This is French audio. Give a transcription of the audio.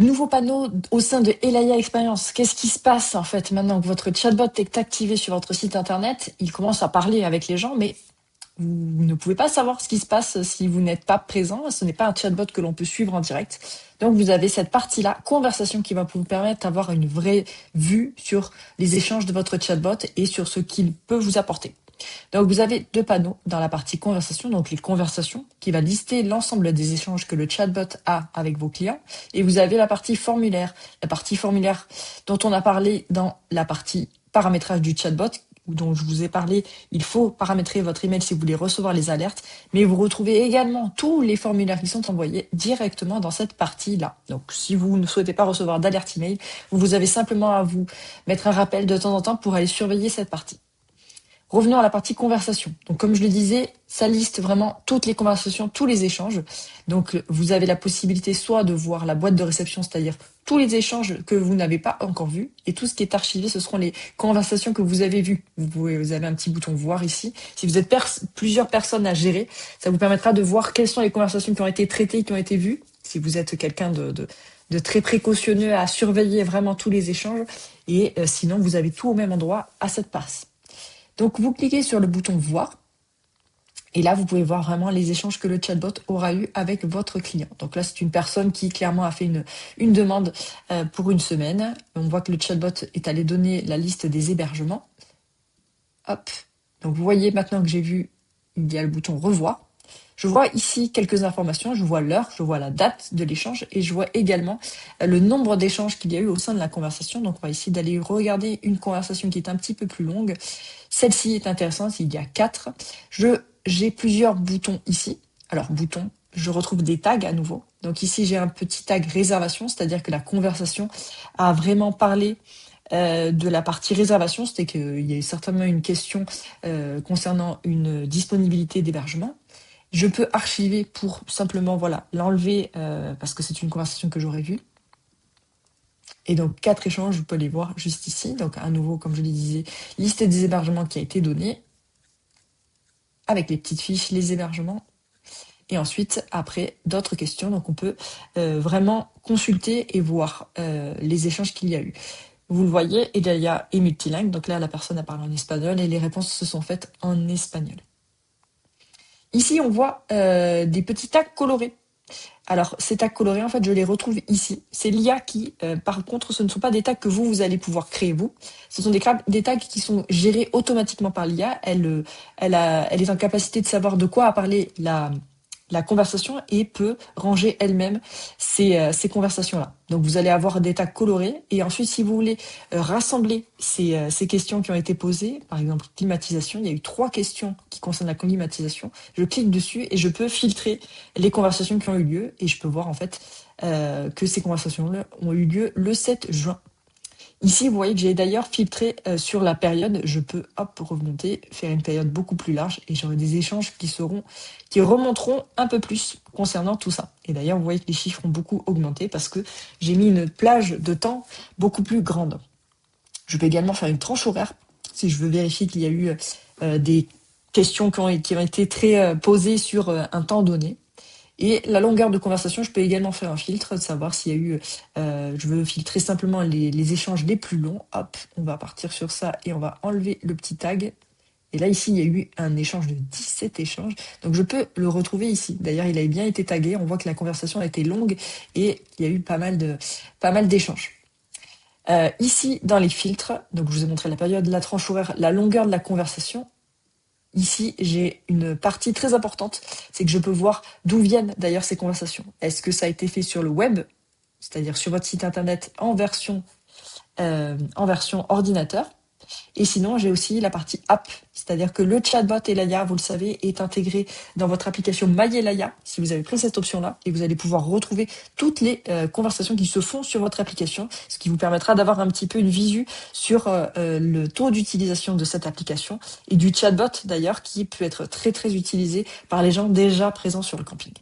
Nouveau panneau au sein de Elaya Experience. Qu'est-ce qui se passe en fait maintenant que votre chatbot est activé sur votre site internet? Il commence à parler avec les gens, mais vous ne pouvez pas savoir ce qui se passe si vous n'êtes pas présent. Ce n'est pas un chatbot que l'on peut suivre en direct. Donc vous avez cette partie-là, conversation, qui va vous permettre d'avoir une vraie vue sur les échanges de votre chatbot et sur ce qu'il peut vous apporter. Donc vous avez deux panneaux dans la partie conversation, donc les conversations, qui va lister l'ensemble des échanges que le chatbot a avec vos clients. Et vous avez la partie formulaire dont on a parlé dans la partie paramétrage du chatbot, dont je vous ai parlé. Il faut paramétrer votre email si vous voulez recevoir les alertes, mais vous retrouvez également tous les formulaires qui sont envoyés directement dans cette partie-là. Donc si vous ne souhaitez pas recevoir d'alerte email, vous avez simplement à vous mettre un rappel de temps en temps pour aller surveiller cette partie. Revenons à la partie conversation. Donc, comme je le disais, ça liste vraiment toutes les conversations, tous les échanges. Donc, vous avez la possibilité soit de voir la boîte de réception, c'est-à-dire tous les échanges que vous n'avez pas encore vus, et tout ce qui est archivé, ce seront les conversations que vous avez vues. Vous avez un petit bouton voir ici. Si vous êtes plusieurs personnes à gérer, ça vous permettra de voir quelles sont les conversations qui ont été traitées, qui ont été vues. Si vous êtes quelqu'un de très précautionneux à surveiller vraiment tous les échanges, et sinon, vous avez tout au même endroit à cette passe. Donc, vous cliquez sur le bouton voir et là, vous pouvez voir vraiment les échanges que le chatbot aura eu avec votre client. Donc là, c'est une personne qui clairement a fait une demande pour une semaine. On voit que le chatbot est allé donner la liste des hébergements. Hop. Donc, vous voyez maintenant que j'ai vu, il y a le bouton revoir. Je vois ici quelques informations, je vois l'heure, je vois la date de l'échange et je vois également le nombre d'échanges qu'il y a eu au sein de la conversation. Donc on va essayer d'aller regarder une conversation qui est un petit peu plus longue. Celle-ci est intéressante, il y a 4. J'ai plusieurs boutons ici. Alors boutons, je retrouve des tags à nouveau. Donc ici j'ai un petit tag réservation, c'est-à-dire que la conversation a vraiment parlé de la partie réservation, c'était qu'il y a certainement une question concernant une disponibilité d'hébergement. Je peux archiver pour simplement l'enlever parce que c'est une conversation que j'aurais vue. Et donc 4 échanges, vous pouvez les voir juste ici. Donc à nouveau, comme je le disais, liste des hébergements qui a été donnée avec les petites fiches, les hébergements. Et ensuite, après, d'autres questions. Donc on peut vraiment consulter et voir les échanges qu'il y a eu. Vous le voyez, Elaya est multilingue. Donc là, la personne a parlé en espagnol et les réponses se sont faites en espagnol. Ici, on voit des petits tags colorés. Alors, ces tags colorés, en fait, je les retrouve ici. C'est l'IA qui, par contre, ce ne sont pas des tags que vous allez pouvoir créer, vous. Ce sont des tags qui sont gérés automatiquement par l'IA. Elle est en capacité de savoir de quoi a parlé la conversation et peut ranger elle-même ces conversations-là. Donc, vous allez avoir des tags colorés. Et ensuite, si vous voulez rassembler ces questions qui ont été posées, par exemple, climatisation, il y a eu 3 questions qui concernent la climatisation. Je clique dessus et je peux filtrer les conversations qui ont eu lieu. Et je peux voir, en fait, que ces conversations-là ont eu lieu le 7 juin. Ici, vous voyez que j'ai d'ailleurs filtré sur la période. Je peux, remonter, faire une période beaucoup plus large et j'aurai des échanges qui remonteront un peu plus concernant tout ça. Et d'ailleurs, vous voyez que les chiffres ont beaucoup augmenté parce que j'ai mis une plage de temps beaucoup plus grande. Je peux également faire une tranche horaire si je veux vérifier qu'il y a eu des questions qui ont été très posées sur un temps donné. Et la longueur de conversation, je peux également faire un filtre, de savoir s'il y a eu... je veux filtrer simplement les échanges les plus longs. Hop, on va partir sur ça et on va enlever le petit tag. Et là, ici, il y a eu un échange de 17 échanges. Donc, je peux le retrouver ici. D'ailleurs, il avait bien été tagué. On voit que la conversation a été longue et il y a eu pas mal d'échanges. Ici, dans les filtres, donc je vous ai montré la période, la tranche horaire, la longueur de la conversation. Ici, j'ai une partie très importante, c'est que je peux voir d'où viennent d'ailleurs ces conversations. Est-ce que ça a été fait sur le web, c'est-à-dire sur votre site internet en version ordinateur? Et sinon, j'ai aussi la partie app, c'est-à-dire que le chatbot Elaya, vous le savez, est intégré dans votre application My Elaya, si vous avez pris cette option-là, et vous allez pouvoir retrouver toutes les conversations qui se font sur votre application, ce qui vous permettra d'avoir un petit peu une visu sur le taux d'utilisation de cette application et du chatbot d'ailleurs, qui peut être très très utilisé par les gens déjà présents sur le camping.